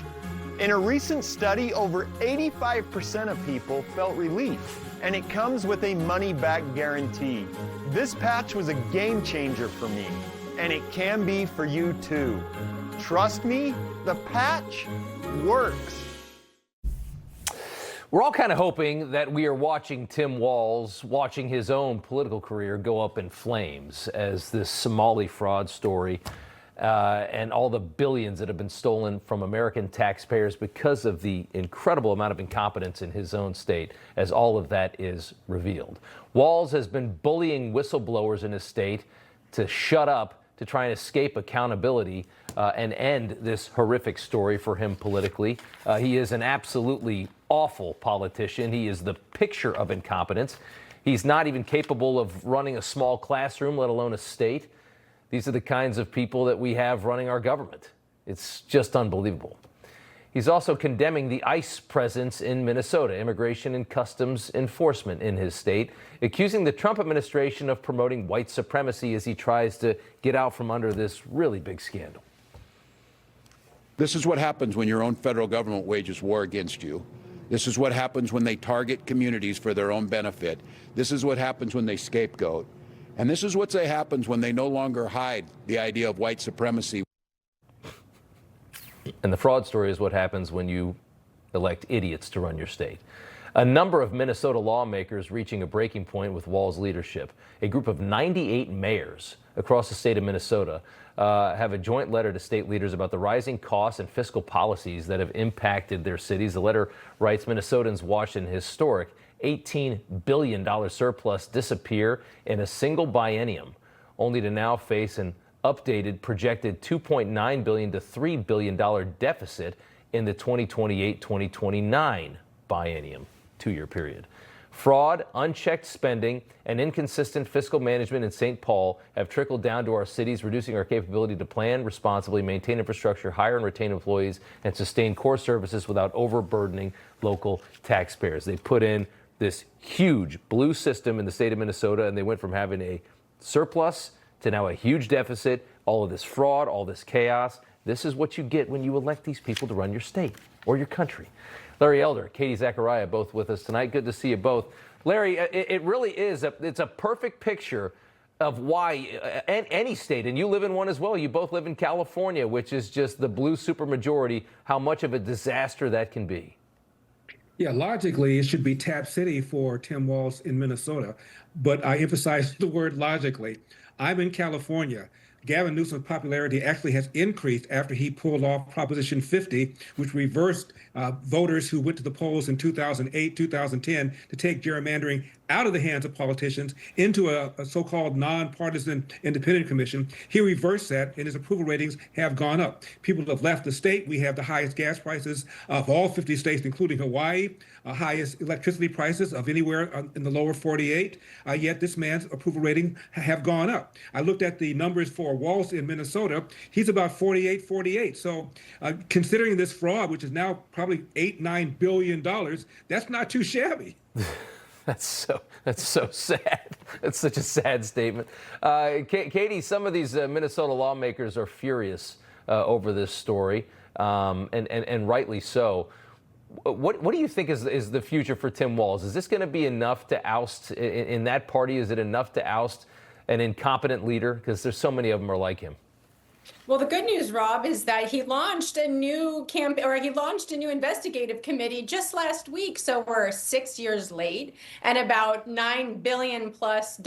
In a recent study, over 85% of people felt relief, and it comes with a money-back guarantee. This patch was a game changer for me, and it can be for you too. Trust me, the patch works. We're all kind of hoping that we are watching Tim Walz watching his own political career go up in flames as this Somali fraud story and all the billions that have been stolen from American taxpayers because of the incredible amount of incompetence in his own state, as all of that is revealed. Walz has been bullying whistleblowers in his state to shut up, to try and escape accountability and end this horrific story for him politically. He is an absolutely awful politician. He is the picture of incompetence. He's not even capable of running a small classroom, let alone a state. These are the kinds of people that we have running our government. It's just unbelievable. He's also condemning the ICE presence in Minnesota, Immigration and Customs Enforcement in his state, accusing the Trump administration of promoting white supremacy as he tries to get out from under this really big scandal. This is what happens when your own federal government wages war against you. This is what happens when they target communities for their own benefit. This is what happens when they scapegoat. And this is what happens when they no longer hide the idea of white supremacy. And the fraud story is what happens when you elect idiots to run your state. A number of Minnesota lawmakers reaching a breaking point with Walz's leadership. A group of 98 mayors across the state of Minnesota have a joint letter to state leaders about the rising costs and fiscal policies that have impacted their cities. The letter writes, Minnesotans watched an historic $18 billion surplus disappear in a single biennium, only to now face an updated projected $2.9 billion to $3 billion deficit in the 2028-2029 biennium, two-year period. Fraud, unchecked spending, and inconsistent fiscal management in St. Paul have trickled down to our cities, reducing our capability to plan responsibly, maintain infrastructure, hire and retain employees, and sustain core services without overburdening local taxpayers. They put in this huge blue system in the state of Minnesota, and they went from having a surplus to now a huge deficit, all of this fraud, all this chaos. This is what you get when you elect these people to run your state or your country. Larry Elder, Katie Zacharia, both with us tonight. Good to see you both. Larry, it really is, it's a perfect picture of why any state, and you live in one as well, you both live in California, which is just the blue supermajority, how much of a disaster that can be. Yeah, logically, it should be Tap City for Tim Walz in Minnesota, but I emphasize the word logically. I'm in California. Gavin Newsom's popularity actually has increased after he pulled off Proposition 50, which reversed voters who went to the polls in 2008, 2010 to take gerrymandering out of the hands of politicians into a so-called nonpartisan independent commission. He reversed that, and his approval ratings have gone up. People have left the state. We have the highest gas prices of all 50 states, including Hawaii, highest electricity prices of anywhere in the lower 48. Yet this man's approval rating have gone up. I looked at the numbers for Walz in Minnesota. He's about 48. So considering this fraud, which is now probably $8-9 billion, that's not too shabby. That's so sad. That's such a sad statement. Katie, some of these Minnesota lawmakers are furious over this story, and rightly so. What do you think is the future for Tim Walz? Is this going to be enough to oust in that party? Is it enough to oust an incompetent leader? Because there's so many of them are like him. Well, the good news, Rob, is that he launched a new investigative committee just last week. So we're 6 years late and about $9 billion plus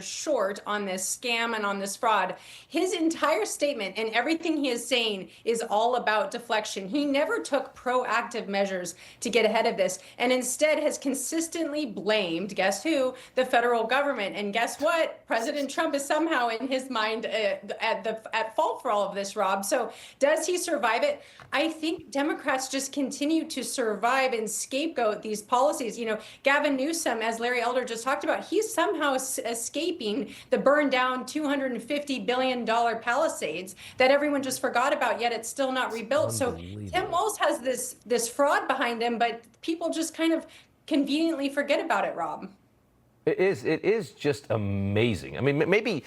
short on this scam and on this fraud. His entire statement and everything he is saying is all about deflection. He never took proactive measures to get ahead of this, and instead has consistently blamed, guess who? The federal government. And guess what? President Trump is somehow, in his mind, at fault for all of this, Rob. So does he survive it? I think Democrats just continue to survive and scapegoat these policies. You know, Gavin Newsom, as Larry Elder just talked about, he's somehow escaping the burned down $250 billion Palisades that everyone just forgot about, yet it's still not rebuilt. So Tim Walz has this fraud behind him, but people just kind of conveniently forget about it, Rob. It is just amazing. I mean, maybe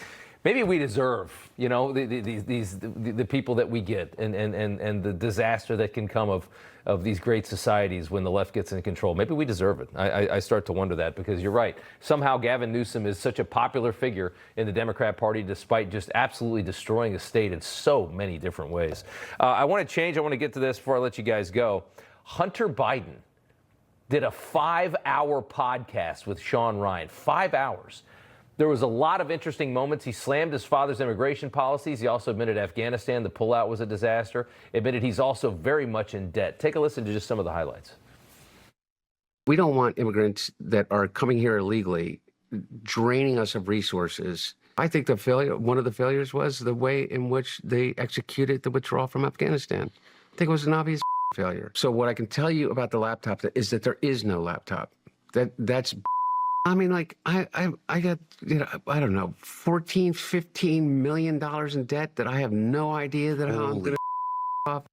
we deserve, you know, the people that we get and the disaster that can come of these great societies when the left gets in control. Maybe we deserve it. I start to wonder that, because you're right. Somehow Gavin Newsom is such a popular figure in the Democrat Party, despite just absolutely destroying the state in so many different ways. I want to get to this before I let you guys go. Hunter Biden did a 5-hour podcast with Sean Ryan. 5 hours. There was a lot of interesting moments. He slammed his father's immigration policies. He also admitted Afghanistan, the pullout, was a disaster. Admitted he's also very much in debt. Take a listen to just some of the highlights. We don't want immigrants that are coming here illegally, draining us of resources. I think one of the failures was the way in which they executed the withdrawal from Afghanistan. I think it was an obvious failure. So what I can tell you about the laptop is that there is no laptop. That's I mean, like, I got, you know, I don't know, $14-15 million in debt that I have no idea that I'm going to off.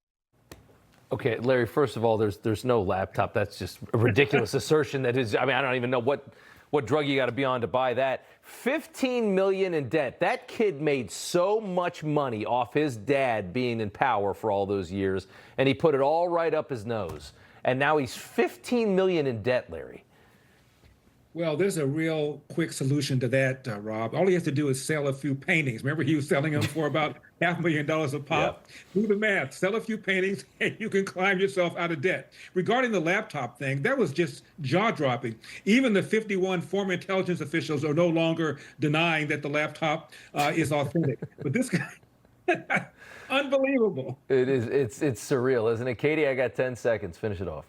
Okay, Larry, first of all, there's no laptop. That's just a ridiculous assertion that is, I mean, I don't even know what drug you got to be on to buy that. $15 million in debt. That kid made so much money off his dad being in power for all those years, and he put it all right up his nose. And now he's $15 million in debt, Larry. Well, there's a real quick solution to that, Rob. All he has to do is sell a few paintings. Remember, he was selling them for about $500,000 a pop? Yep. Do the math. Sell a few paintings, and you can climb yourself out of debt. Regarding the laptop thing, that was just jaw-dropping. Even the 51 former intelligence officials are no longer denying that the laptop is authentic. But this guy, unbelievable. It is. It's surreal, isn't it? Katie, I got 10 seconds. Finish it off.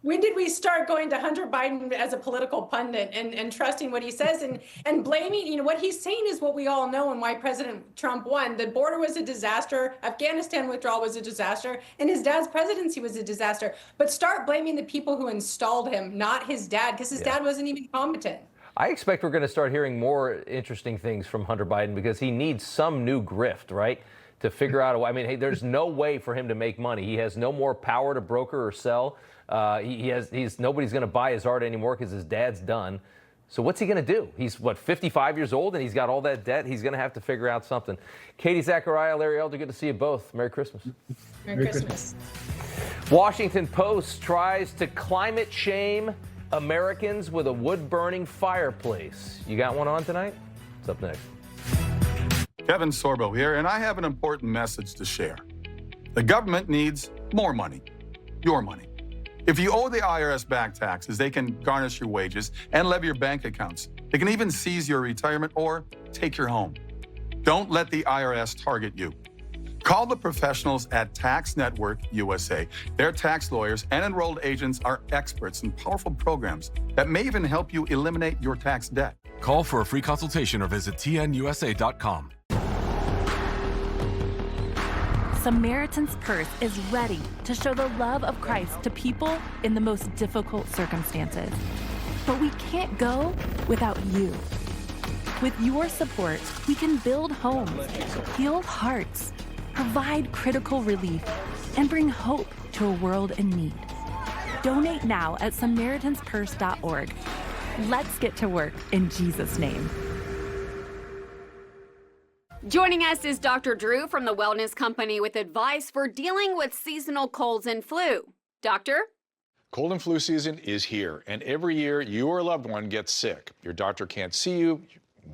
When did we start going to Hunter Biden as a political pundit and trusting what he says and blaming, you know, what he's saying is what we all know and why President Trump won. The border was a disaster. Afghanistan withdrawal was a disaster. And his dad's presidency was a disaster. But start blaming the people who installed him, not his dad, because his dad wasn't even competent. I expect we're going to start hearing more interesting things from Hunter Biden, because he needs some new grift, right? To figure out a way. I mean, hey, there's no way for him to make money. He has no more power to broker or sell. Nobody's going to buy his art anymore because his dad's done. So what's he going to do? He's, 55 years old, and he's got all that debt. He's going to have to figure out something. Katie Zacharia, Larry Elder, good to see you both. Merry Christmas. Merry Christmas. Washington Post tries to climate shame Americans with a wood-burning fireplace. You got one on tonight? What's up next? Kevin Sorbo here, and I have an important message to share. The government needs more money, your money. If you owe the IRS back taxes, they can garnish your wages and levy your bank accounts. They can even seize your retirement or take your home. Don't let the IRS target you. Call the professionals at Tax Network USA. Their tax lawyers and enrolled agents are experts in powerful programs that may even help you eliminate your tax debt. Call for a free consultation or visit tnusa.com. Samaritan's Purse is ready to show the love of Christ to people in the most difficult circumstances. But we can't go without you. With your support, we can build homes, heal hearts, provide critical relief, and bring hope to a world in need. Donate now at SamaritansPurse.org. Let's get to work in Jesus' name. Joining us is Dr. Drew from the Wellness Company with advice for dealing with seasonal colds and flu. Doctor? Cold and flu season is here, and every year you or a loved one gets sick. Your doctor can't see you.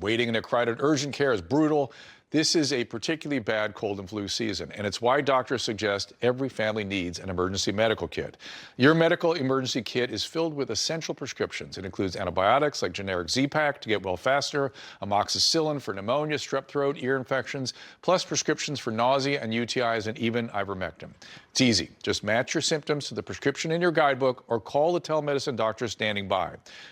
Waiting in a crowded urgent care is brutal. This is a particularly bad cold and flu season, and it's why doctors suggest every family needs an emergency medical kit. Your medical emergency kit is filled with essential prescriptions. It includes antibiotics like generic Z-Pak to get well faster, amoxicillin for pneumonia, strep throat, ear infections, plus prescriptions for nausea and UTIs, and even ivermectin. It's easy. Just match your symptoms to the prescription in your guidebook or call the telemedicine doctor standing by.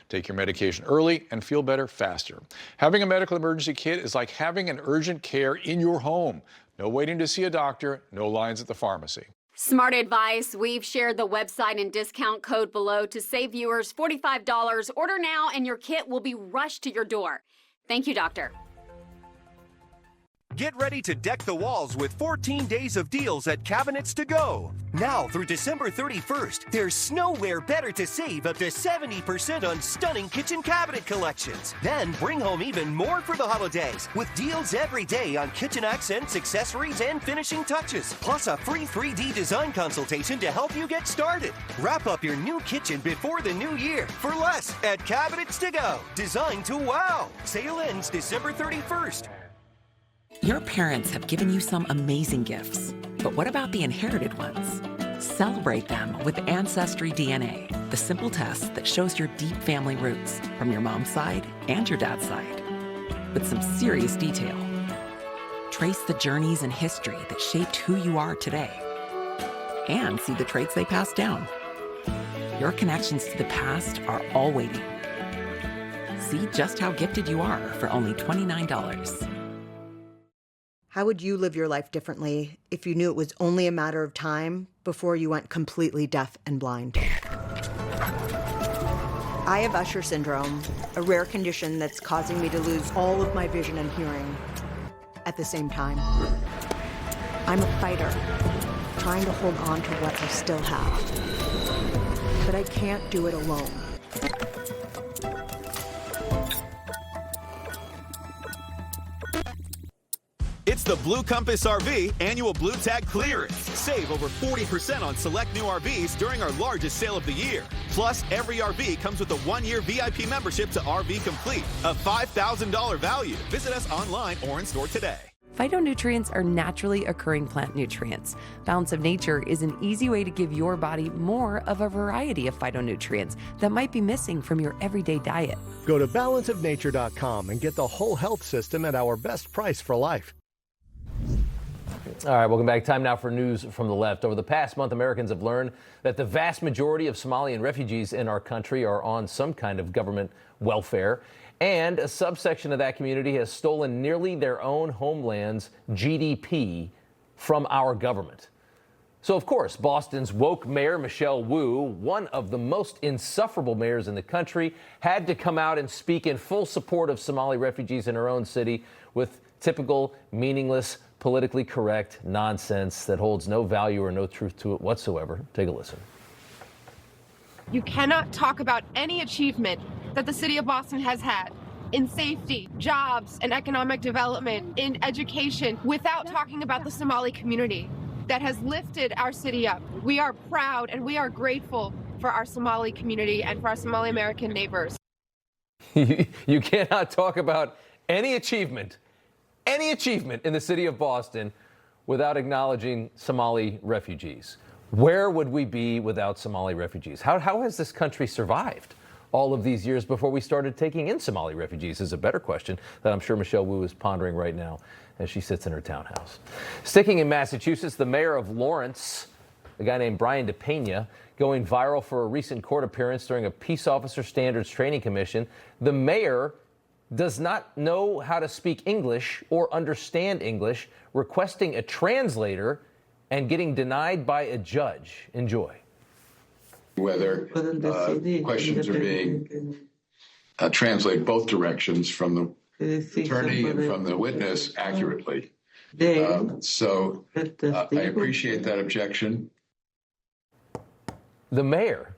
Take your medication early and feel better faster. Having a medical emergency kit is like having an urgent care in your home. No waiting to see a doctor, no lines at the pharmacy. Smart advice. We've shared the website and discount code below to save viewers $45. Order now and your kit will be rushed to your door. Thank you, doctor. Get ready to deck the walls with 14 days of deals at Cabinets to Go. Now through December 31st, there's nowhere better to save up to 70% on stunning kitchen cabinet collections. Then bring home even more for the holidays with deals every day on kitchen accents, accessories, and finishing touches. Plus a free 3D design consultation to help you get started. Wrap up your new kitchen before the new year for less at Cabinets to Go. Designed to wow. Sale ends December 31st. Your parents have given you some amazing gifts, but what about the inherited ones? Celebrate them with Ancestry DNA, the simple test that shows your deep family roots from your mom's side and your dad's side, with some serious detail. Trace the journeys and history that shaped who you are today, and see the traits they passed down. Your connections to the past are all waiting. See just how gifted you are for only $29. How would you live your life differently if you knew it was only a matter of time before you went completely deaf and blind? I have Usher syndrome, a rare condition that's causing me to lose all of my vision and hearing at the same time. I'm a fighter, trying to hold on to what I still have. But I can't do it alone. It's the Blue Compass RV annual Blue Tag clearance. Save over 40% on select new RVs during our largest sale of the year. Plus, every RV comes with a 1-year VIP membership to RV Complete, a $5,000 value. Visit us online or in store today. Phytonutrients are naturally occurring plant nutrients. Balance of Nature is an easy way to give your body more of a variety of phytonutrients that might be missing from your everyday diet. Go to balanceofnature.com and get the whole health system at our best price for life. All right, welcome back. Time now for news from the left. Over the past month, Americans have learned that the vast majority of Somalian refugees in our country are on some kind of government welfare, and a subsection of that community has stolen nearly their own homeland's GDP from our government. So, of course, Boston's woke mayor, Michelle Wu, one of the most insufferable mayors in the country, had to come out and speak in full support of Somali refugees in her own city with typical, meaningless, politically correct nonsense that holds no value or no truth to it whatsoever. Take a listen. You cannot talk about any achievement that the city of Boston has had in safety, jobs, and economic development, in education, without talking about the Somali community that has lifted our city up. We are proud and we are grateful for our Somali community and for our Somali American neighbors. You cannot talk about any achievement in the city of Boston without acknowledging Somali refugees. Where would we be without Somali refugees? How has this country survived all of these years before we started taking in Somali refugees is a better question that I'm sure Michelle Wu is pondering right now as she sits in her townhouse. Sticking in Massachusetts, the mayor of Lawrence, a guy named Brian DePena, going viral for a recent court appearance during a Peace Officer Standards Training Commission. The mayor does not know how to speak English or understand English, requesting a translator and getting denied by a judge. Enjoy. Whether questions are being translated both directions from the attorney and from the witness accurately. So I appreciate that objection. The mayor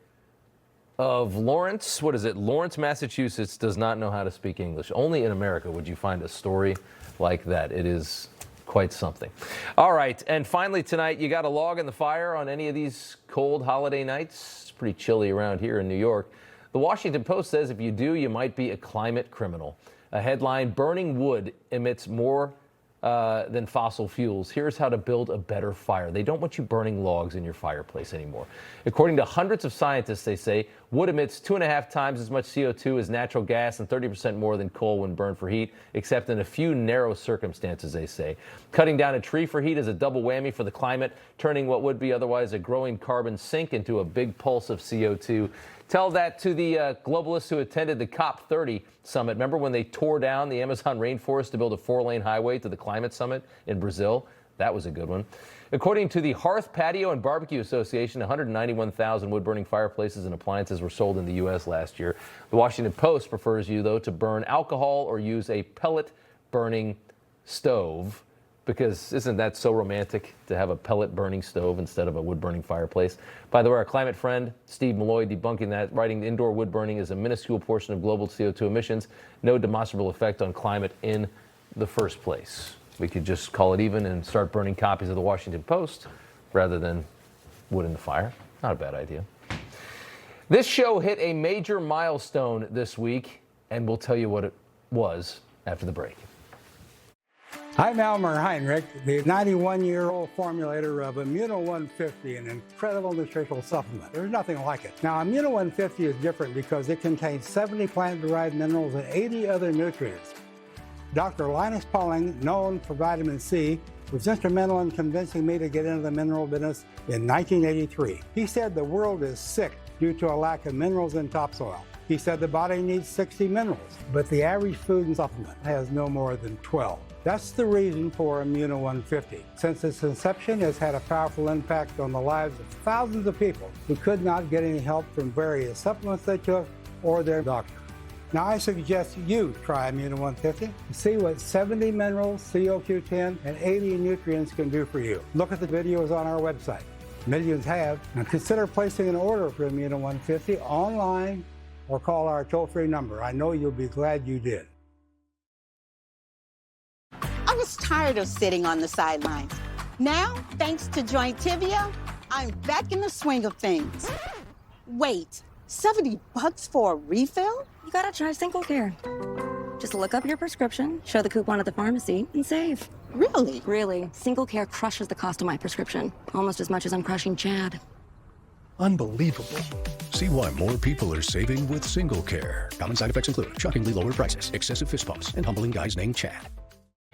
of Lawrence, Lawrence, Massachusetts, does not know how to speak English. Only in America would you find a story like that. It is quite something. All right, and finally tonight, you got a log in the fire on any of these cold holiday nights? It's pretty chilly around here in New York. The Washington Post says if you do, you might be a climate criminal. A headline, burning wood emits more than fossil fuels. Here's how to build a better fire. They don't want you burning logs in your fireplace anymore. According to hundreds of scientists, they say wood emits 2.5 times as much CO2 as natural gas and 30% more than coal when burned for heat, except in a few narrow circumstances, they say. Cutting down a tree for heat is a double whammy for the climate, turning what would be otherwise a growing carbon sink into a big pulse of CO2. Tell that to the globalists who attended the COP30 summit. Remember when they tore down the Amazon rainforest to build a 4-lane highway to the climate summit in Brazil? That was a good one. According to the Hearth, Patio, and Barbecue Association, 191,000 wood-burning fireplaces and appliances were sold in the U.S. last year. The Washington Post prefers you, though, to burn alcohol or use a pellet-burning stove, because isn't that so romantic to have a pellet-burning stove instead of a wood-burning fireplace? By the way, our climate friend, Steve Malloy, debunking that, writing indoor wood burning is a minuscule portion of global CO2 emissions, no demonstrable effect on climate in the first place. We could just call it even and start burning copies of the Washington Post rather than wood in the fire. Not a bad idea. This show hit a major milestone this week, and we'll tell you what it was after the break. I'm Elmer Heinrich, the 91-year-old formulator of Immuno 150, an incredible nutritional supplement. There's nothing like it. Now, Immuno 150 is different because it contains 70 plant-derived minerals and 80 other nutrients. Dr. Linus Pauling, known for vitamin C, was instrumental in convincing me to get into the mineral business in 1983. He said the world is sick due to a lack of minerals in topsoil. He said the body needs 60 minerals, but the average food and supplement has no more than 12. That's the reason for Immuno 150. Since its inception, it's had a powerful impact on the lives of thousands of people who could not get any help from various supplements they took or their doctor. Now, I suggest you try Immuno 150 to see what 70 minerals, CoQ10, and 80 nutrients can do for you. Look at the videos on our website. Millions have. Now, consider placing an order for Immuno 150 online or call our toll-free number. I know you'll be glad you did. I was tired of sitting on the sidelines. Now, thanks to Jointivia, I'm back in the swing of things. Wait, $70 for a refill? You gotta try Single Care. Just look up your prescription, show the coupon at the pharmacy, and save. Really? Really. Single Care crushes the cost of my prescription, almost as much as I'm crushing Chad. Unbelievable. See why more people are saving with Single Care. Common side effects include shockingly lower prices, excessive fist bumps, and humbling guys named Chad.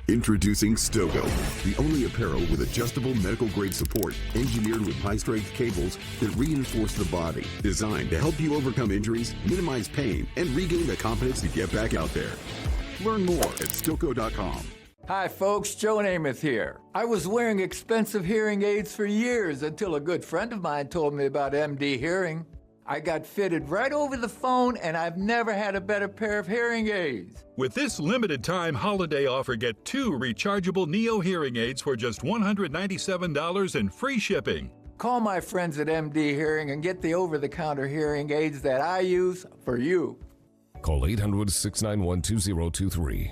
Introducing Stogo, the only apparel with adjustable medical-grade support, engineered with high-strength cables that reinforce the body, designed to help you overcome injuries, minimize pain, and regain the confidence to get back out there. Learn more at Stogo.com. Hi folks, Joe Namath here. I was wearing expensive hearing aids for years until a good friend of mine told me about MD Hearing. I got fitted right over the phone, and I've never had a better pair of hearing aids. With this limited-time holiday offer, get 2 rechargeable Neo hearing aids for just $197 and free shipping. Call my friends at MD Hearing and get the over-the-counter hearing aids that I use for you. Call 800-691-2023.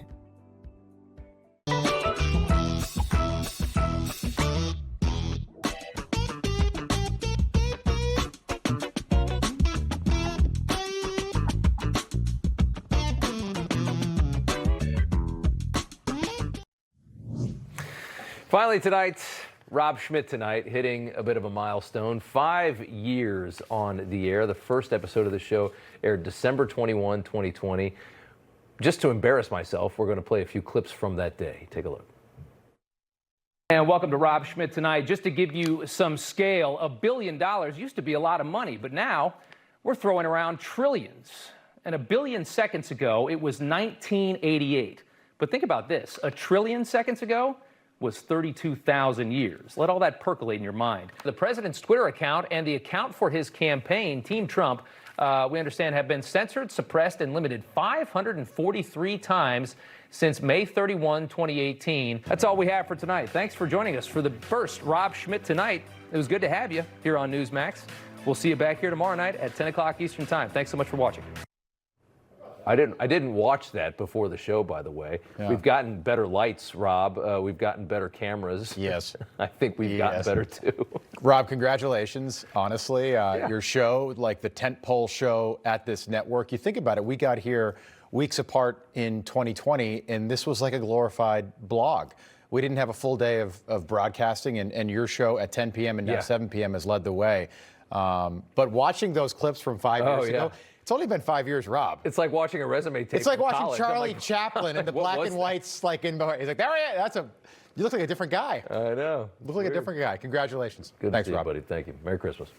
Finally tonight, Rob Schmitt Tonight, hitting a bit of a milestone. 5 years on the air. The first episode of the show aired December 21, 2020. Just to embarrass myself, we're going to play a few clips from that day. Take a look. And welcome to Rob Schmitt Tonight. Just to give you some scale, $1 billion used to be a lot of money, but now we're throwing around trillions. And 1 billion seconds ago, it was 1988. But think about this, 1 trillion seconds ago was 32,000 years. Let all that percolate in your mind. The president's Twitter account and the account for his campaign, Team Trump, we understand have been censored, suppressed, and limited 543 times since May 31, 2018. That's all we have for tonight. Thanks for joining us for the first Rob Schmitt Tonight. It was good to have you here on Newsmax. We'll see you back here tomorrow night at 10 o'clock Eastern Time. Thanks so much for watching. I didn't watch that before the show, by the way. Yeah. We've gotten better lights, Rob. We've gotten better cameras. Yes. I think we've gotten better, too. Rob, congratulations, honestly. Your show, like the tentpole show at this network, you think about it, we got here weeks apart in 2020, and this was like a glorified blog. we didn't have a full day of broadcasting, and your show at 10 p.m. and now 7 p.m. has led the way. But watching those clips from 5 years ago, it's only been 5 years, Rob. It's like watching a resume tape. It's like from watching college. Charlie Chaplin and the black and whites, like in. He's like, there he is. You look like a different guy. I know. Look like a different guy. Congratulations. Good Thanks, to see Rob. you, buddy. Thank you. Merry Christmas.